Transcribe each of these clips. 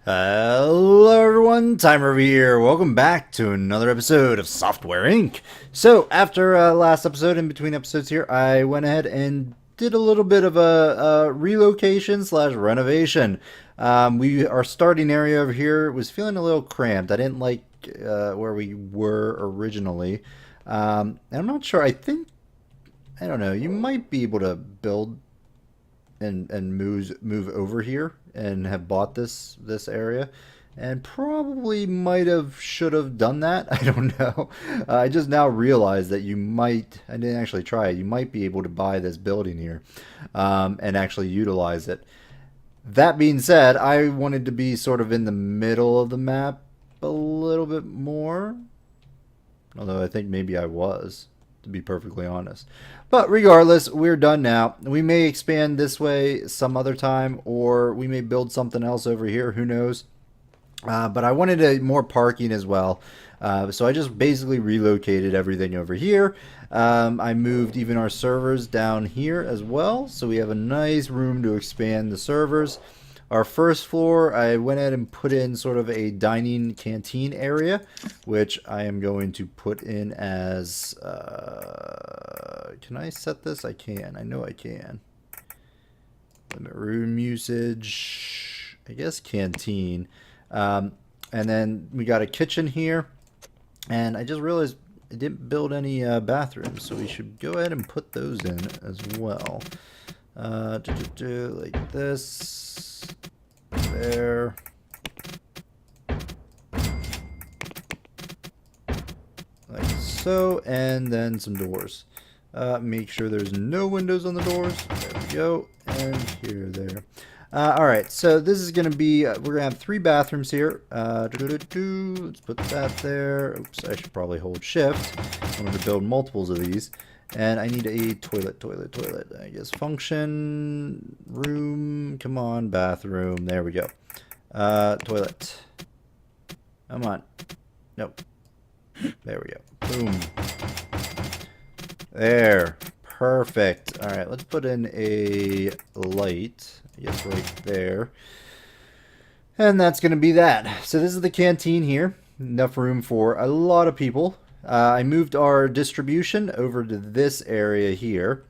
Hello everyone, Tymerover here. Welcome back to another episode of Software Inc. So after last episode, in between episodes here, I went ahead and did a little bit of a relocation slash renovation. Our starting area over here was feeling a little cramped. I didn't like where we were originally. And I'm not sure. I don't know. You might be able to build and move over here and have bought this area, and probably might have should have done that. I don't know. I just now realized that you might. I didn't actually try it. You might be able to buy this building here, and actually utilize it. That being said, I wanted to be sort of in the middle of the map a little bit more, although I think maybe I was, to be perfectly honest. But regardless, we're done now. We may expand this way some other time, or we may build something else over here. Who knows? But I wanted more parking as well. So I just basically relocated everything over here. I moved even our servers down here as well. So we have a nice room to expand the servers. Our first floor, I went ahead and put in sort of a dining canteen area, which I am going to put in as, can I set this? I can. I know I can. Limit room usage, I guess canteen. And then we got a kitchen here, and I just realized I didn't build any bathrooms, so we should go ahead and put those in as well. Like this, there, like so, and then some doors. Make sure there's no windows on the doors. There we go, and here, there. Alright, so this is going to be, we're going to have 3 bathrooms here. Let's put that there. Oops, I should probably hold shift. I'm going to build multiples of these. And I need a toilet. I guess function, room, come on, bathroom. There we go. Toilet. Come on. Nope. There we go. Boom. There. Perfect. Alright, let's put in a light. I guess right there. And that's going to be that. So this is the canteen here. Enough room for a lot of people. I moved our distribution over to this area here.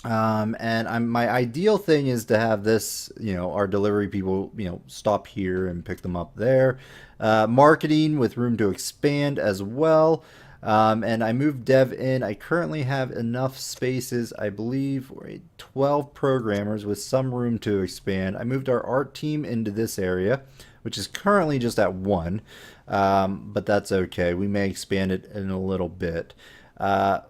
And my ideal thing is to have this, our delivery people, stop here and pick them up there. Marketing with room to expand as well. And I moved dev in. I currently have enough spaces, I believe, for 12 programmers with some room to expand. I moved our art team into this area, which is currently just at 1. But that's okay. We may expand it in a little bit. And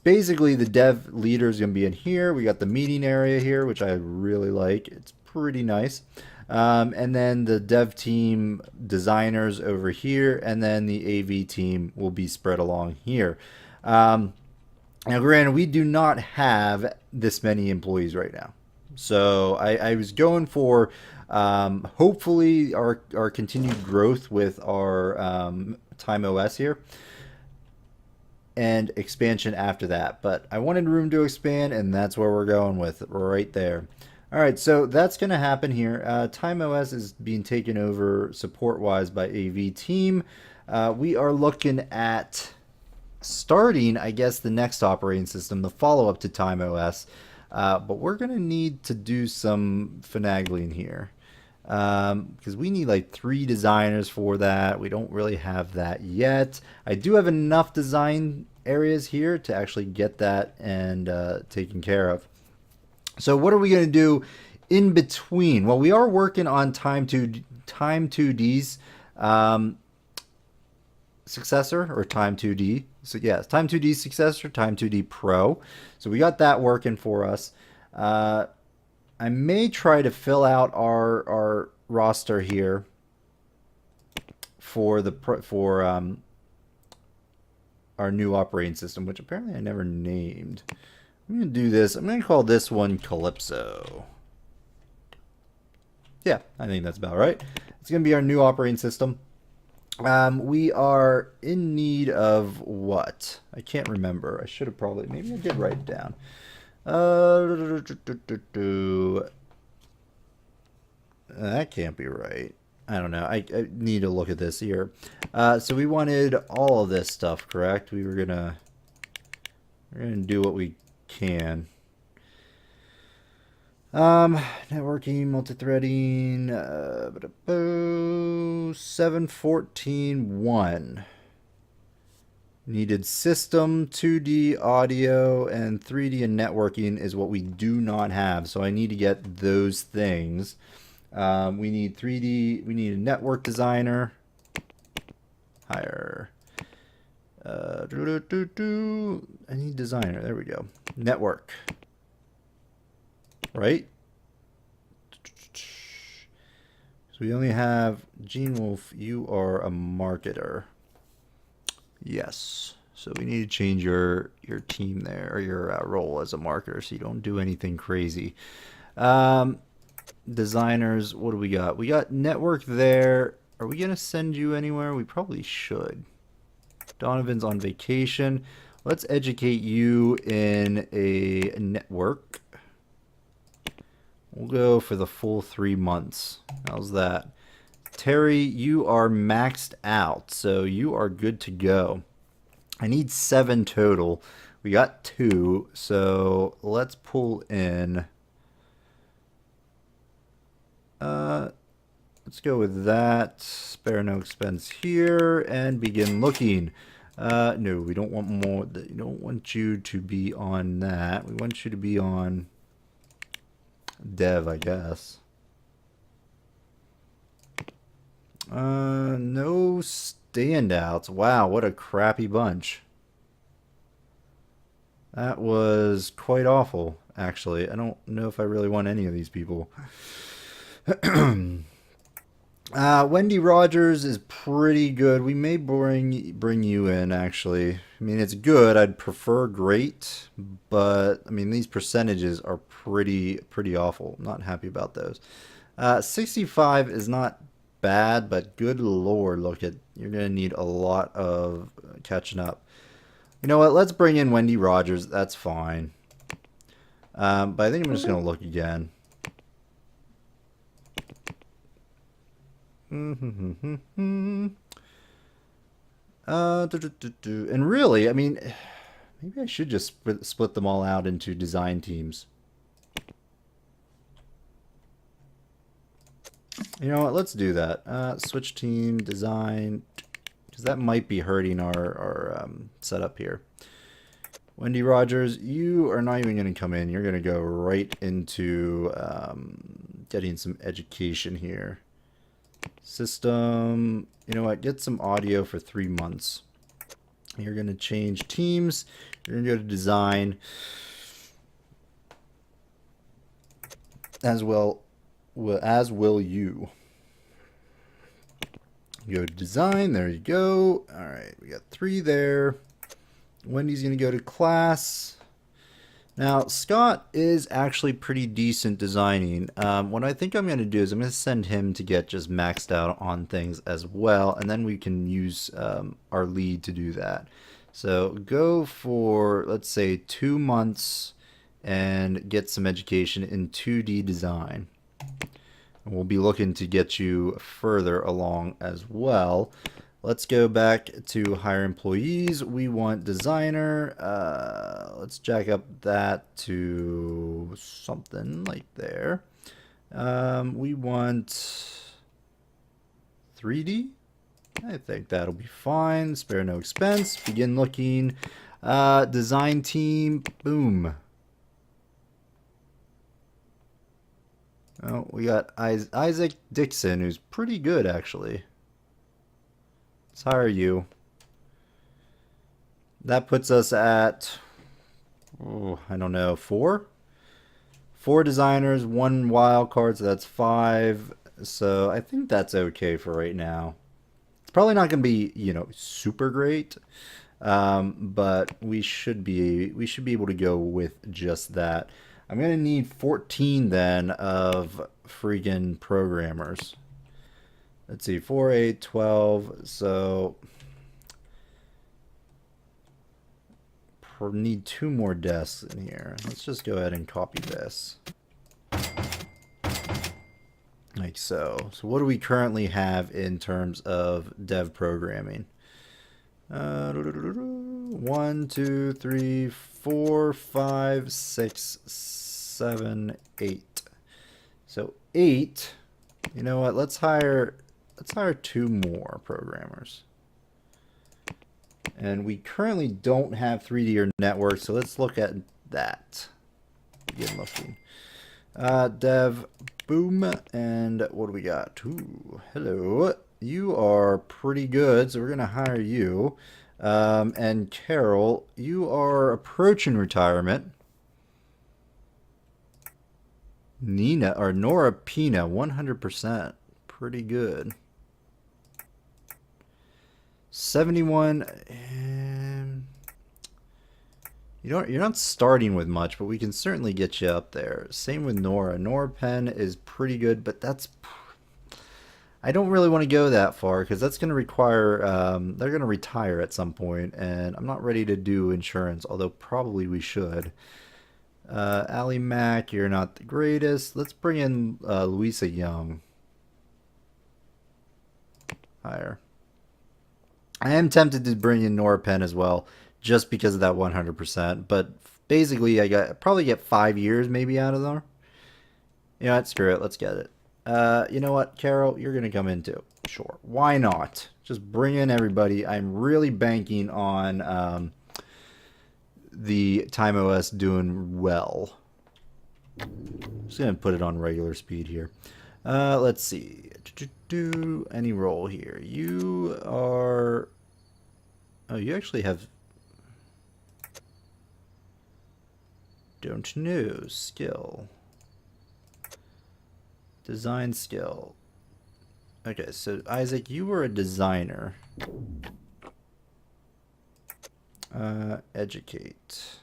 basically the dev leader is going to be in here. We got the meeting area here, which I really like. It's pretty nice. And then the dev team designers over here, and then the AV team will be spread along here. Now, granted, we do not have this many employees right now. So I was going for hopefully our continued growth with our TimeOS here, and expansion after that. But I wanted room to expand, and that's where we're going with it, right there. All right, so that's going to happen here. TimeOS is being taken over support-wise by AV team. We are looking at starting, I guess, the next operating system, the follow-up to TimeOS. But we're going to need to do some finagling here. Because we need like 3 designers for that. We don't really have that yet. I do have enough design areas here to actually get that and taken care of. So what are we going to do in between? Well, we are working on Time2D's successor, or Time2D. So yeah, Time2D's successor, Time2D Pro. So we got that working for us. I may try to fill out our roster here for our new operating system, which apparently I never named. I'm going to do this. I'm going to call this one Calypso. Yeah, I think that's about right. It's going to be our new operating system. We are in need of what? I can't remember. I should have probably, maybe I did write it down. That can't be right. I don't know. I need to look at this here. So we wanted all of this stuff, correct? We're gonna do what we can. Networking, multi-threading, 714.1. Needed system, 2D audio, and 3D and networking is what we do not have. So I need to get those things. We need 3D, we need a network designer. Hire. I need designer, there we go. Network. Right? So we only have Gene Wolf, you are a marketer. Yes. So we need to change your team there, or your role as a marketer, so you don't do anything crazy. Designers, what do we got? We got network there. Are we going to send you anywhere? We probably should. Donovan's on vacation. Let's educate you in a network. We'll go for the full 3 months. How's that? Terry, you are maxed out, so you are good to go. I need 7 total. We got 2, so let's pull in. Let's go with that. Spare no expense here and begin looking. No, we don't want more. We don't want you to be on that. We want you to be on dev, I guess. No standouts. Wow, what a crappy bunch. That was quite awful, actually. I don't know if I really want any of these people. Wendy Rogers is pretty good. We may bring you in, actually. I mean, it's good. I'd prefer great, but I mean, these percentages are pretty awful. I'm not happy about those. 65 is not bad, but good lord, look at, you're gonna need a lot of catching up. You know what? Let's bring in Wendy Rogers. That's fine. But I think I'm just gonna look again. And really, I mean, maybe I should just split them all out into design teams. You know what? Let's do that. Switch team, design, because that might be hurting our setup here. Wendy Rogers, you are not even going to come in. You're going to go right into getting some education here. System, you know what? Get some audio for 3 months. You're going to change teams. You're going to go to design as well. As will you. Go to design. There you go. All right, we got 3 there. Wendy's going to go to class. Now, Scott is actually pretty decent designing. What I think I'm going to do is I'm going to send him to get just maxed out on things as well, and then we can use our lead to do that. So go for, let's say, 2 months and get some education in 2D design. And we'll be looking to get you further along as well. Let's go back to hire employees. We want designer. Let's jack up that to something like there. We want 3D. I think that'll be fine. Spare no expense. Begin looking. Design team. Boom. Oh, we got Isaac Dixon, who's pretty good actually. Let's hire you. That puts us at, oh, I don't know, 4? 4 designers, 1 wild card, so that's 5. So I think that's okay for right now. It's probably not going to be, you know, super great, but we should be able to go with just that. I'm going to need 14 then of freaking programmers. Let's see, 4, 8, 12, so need 2 more desks in here. Let's just go ahead and copy this. like so. So what do we currently have in terms of dev programming? 1, 2, 3, 4, 5, 6, 7, 8. So 8. You know what? Let's hire 2 more programmers. And we currently don't have 3D or network, so let's look at that. Begin looking. Dev, boom, and what do we got? Ooh, hello. You are pretty good, so we're gonna hire you. And Carol, you are approaching retirement. Nora Pina, 100%. Pretty good. 71. You're not starting with much, but we can certainly get you up there. Same with Nora. Nora Penn is pretty good, but I don't really want to go that far because that's going to require they're going to retire at some point, and I'm not ready to do insurance, although probably we should. Allie Mack, you're not the greatest. Let's bring in Louisa Young. Higher. I am tempted to bring in Nora Penn as well, just because of that 100%. But basically, probably get 5 years maybe out of them. You know what? Screw it. Let's get it. You know what, Carol? You're gonna come in too. Sure. Why not? Just bring in everybody. I'm really banking on the TimeOS doing well. Just gonna put it on regular speed here. Let's see. Do any role here. You are. Oh, you actually have. Don't know skill. Design skill. Okay, so Isaac, you were a designer. Educate.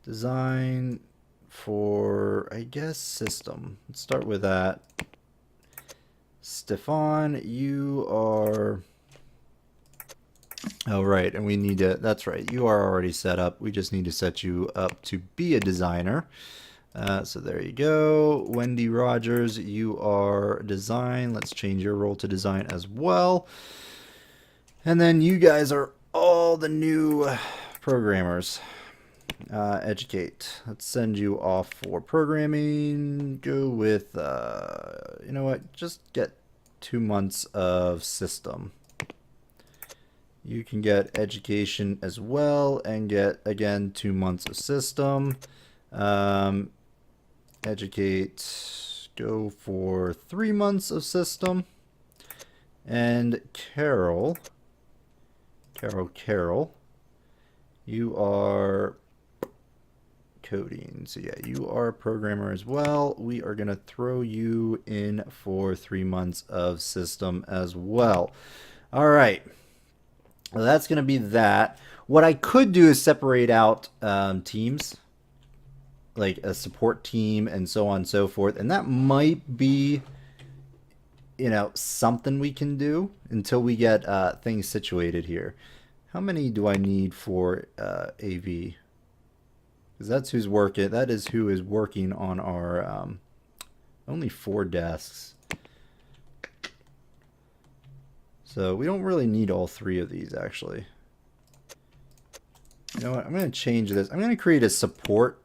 Design for, I guess, system. Let's start with that. Stefan, you are... Oh, right, and we need to... That's right, you are already set up. We just need to set you up to be a designer. So there you go. Wendy Rogers, you are design. Let's change your role to design as well. And then you guys are all the new programmers. Educate. Let's send you off for programming. Go with, you know what? Just get 2 months of system. You can get education as well and get, again, 2 months of system. Educate, go for 3 months of system. And Carol, you are coding. So yeah, you are a programmer as well. We are going to throw you in for 3 months of system as well. All right. Well, that's going to be that. What I could do is separate out teams, like a support team and so on and so forth. And that might be, you know, something we can do until we get things situated here. How many do I need for AV? Because that's who's working. That is who is working on our only 4 desks. So we don't really need all 3 of these, actually. You know what? I'm going to change this. I'm going to create a support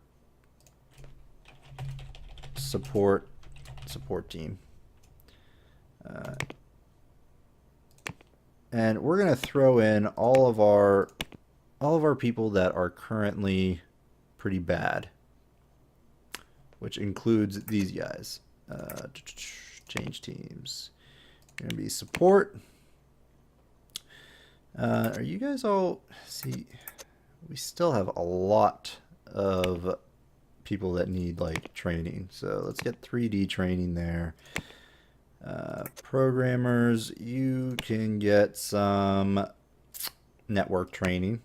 team. And we're going to throw in all of our people that are currently pretty bad, which includes these guys. Change teams. Going to be support. Are you guys all... See, we still have a lot of people that need, like, training. So let's get 3D training there. Programmers, you can get some network training.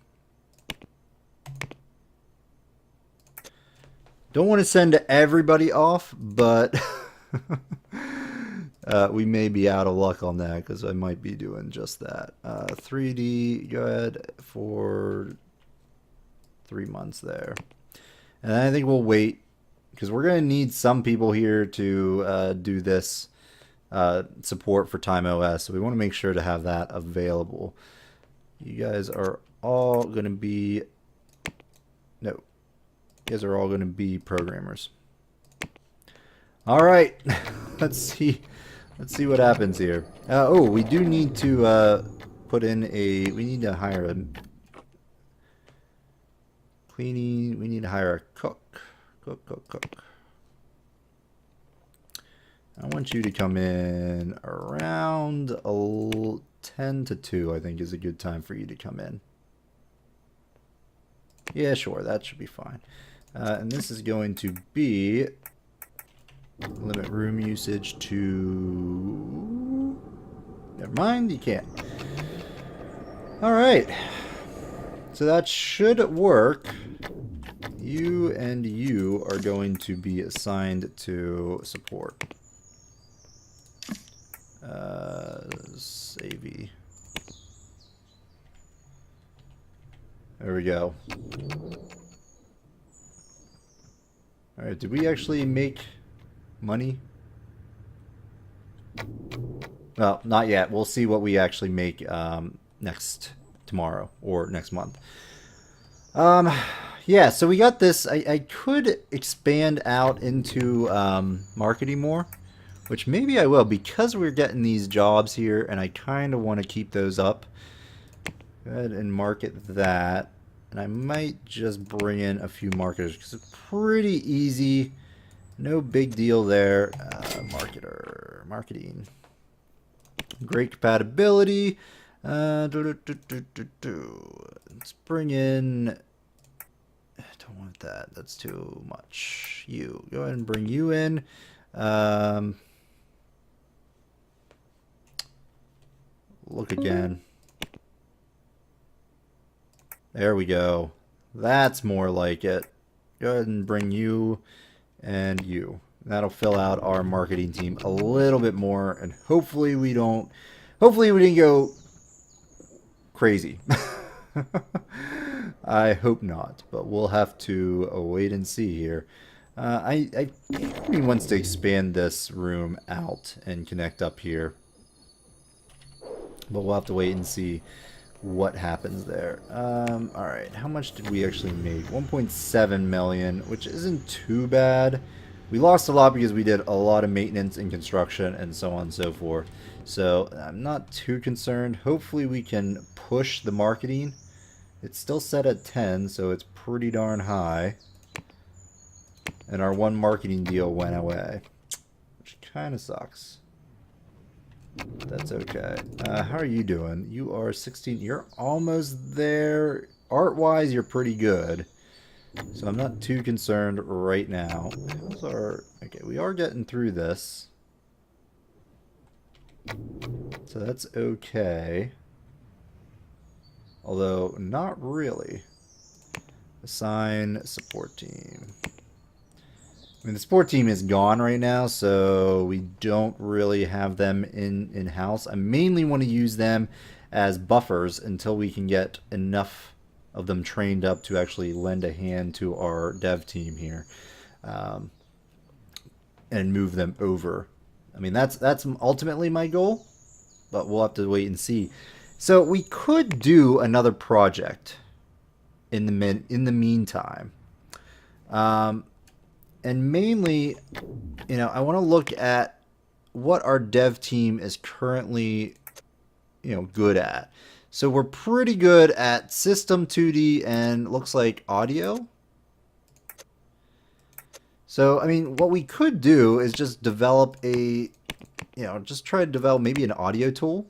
Don't want to send everybody off, but... we may be out of luck on that because I might be doing just that. 3D, go ahead for 3 months there. And I think we'll wait because we're going to need some people here to do this support for TimeOS. So we want to make sure to have that available. You guys are all going to be... No. You guys are all going to be programmers. All right. Let's see what happens here. Oh, we do need to put in a... We need to hire a... Cleaning. We need to hire a cook. Cook. I want you to come in around 10 to 2, I think is a good time for you to come in. Yeah, sure, that should be fine. And this is going to be limit room usage to... Never mind, you can't. Alright. So that should work. You and you are going to be assigned to support. Savey. There we go. Alright, did we actually make money? Well, not yet. We'll see what we actually make tomorrow or next month. Yeah, so we got this. I could expand out into marketing more, which maybe I will because we're getting these jobs here and I kind of want to keep those up. Go ahead and market that. And I might just bring in a few marketers because it's pretty easy. No big deal there. Marketing. Great compatibility. Let's bring in... I don't want that. That's too much. You. Go ahead and bring you in. Look again. There we go. That's more like it. Go ahead and bring you and you. That'll fill out our marketing team a little bit more, and hopefully we didn't go crazy. I hope not, but we'll have to wait and see here. I think he wants to expand this room out and connect up here, but we'll have to wait and see what happens there. Alright, how much did we actually make? 1.7 million, which isn't too bad. We lost a lot because we did a lot of maintenance and construction and so on and so forth. So I'm not too concerned. Hopefully we can push the marketing. It's still set at 10, so it's pretty darn high. And our one marketing deal went away, which kind of sucks. That's okay. How are you doing? You are 16. You're almost there. Art-wise, you're pretty good. So I'm not too concerned right now. How's our... Okay, we are getting through this. So that's okay. Although, not really. Assign support team. I mean, the support team is gone right now, so we don't really have them in-house. I mainly want to use them as buffers until we can get enough of them trained up to actually lend a hand to our dev team here, and move them over. I mean, that's ultimately my goal, but we'll have to wait and see. So we could do another project in the meantime. And mainly, you know, I want to look at what our dev team is currently, you know, good at. So we're pretty good at system 2D and looks like audio. So, I mean, what we could do is just develop a, you know, just try to develop maybe an audio tool.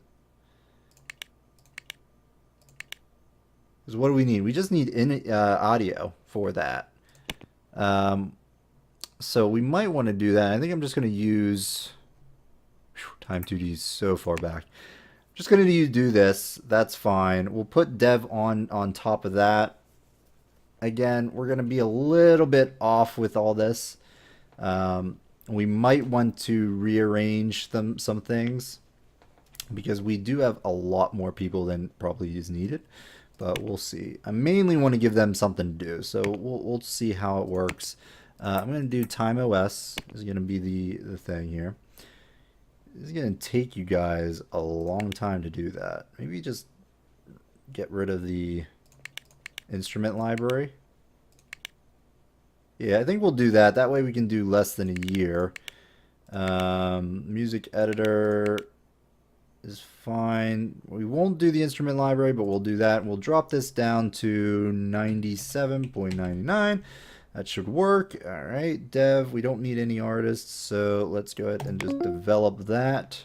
Because what do we need? We just need audio for that. So we might want to do that. I think I'm just going to use... Time 2D is so far back. Just going to do this. That's fine. We'll put dev on top of that. Again, we're going to be a little bit off with all this. We might want to rearrange some things because we do have a lot more people than probably is needed. But we'll see. I mainly want to give them something to do, so we'll see how it works. I'm going to do TimeOS is going to be the thing here. It's going to take you guys a long time to do that. Maybe just get rid of the instrument library. Yeah, I think we'll do that. That way we can do less than a year. Music editor is fine. We won't do the instrument library, but we'll do that. We'll drop this down to 97.99. That should work. All right, dev, we don't need any artists, so let's go ahead and just develop that.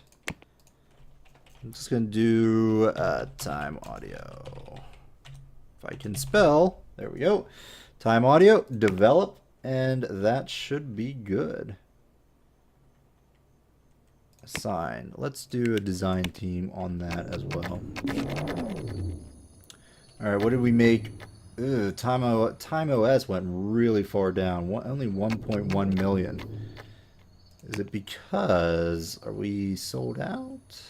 I'm just going to do time audio. If I can spell, there we go. Time audio, develop, and that should be good. Assign. Let's do a design team on that as well. All right, what did we make? TimeOS went really far down. Only 1.1 million. Is it because are we sold out?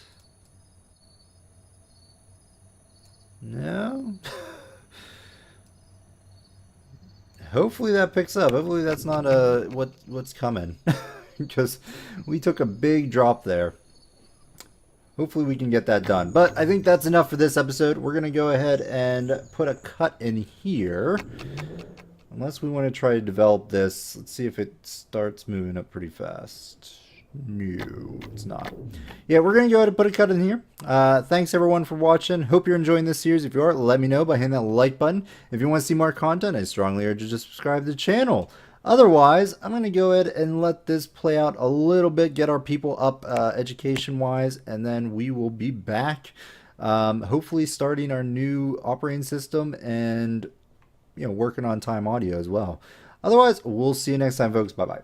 No. Hopefully that picks up. Hopefully that's not what's coming. Because we took a big drop there. Hopefully we can get that done. But I think that's enough for this episode. We're going to go ahead and put a cut in here. Unless we want to try to develop this. Let's see if it starts moving up pretty fast. No, it's not. Yeah, we're going to go ahead and put a cut in here. Thanks everyone for watching. Hope you're enjoying this series. If you are, let me know by hitting that like button. If you want to see more content, I strongly urge you to subscribe to the channel. Otherwise, I'm going to go ahead and let this play out a little bit, get our people up education-wise, and then we will be back, hopefully starting our new operating system and working on time audio as well. Otherwise, we'll see you next time, folks. Bye-bye.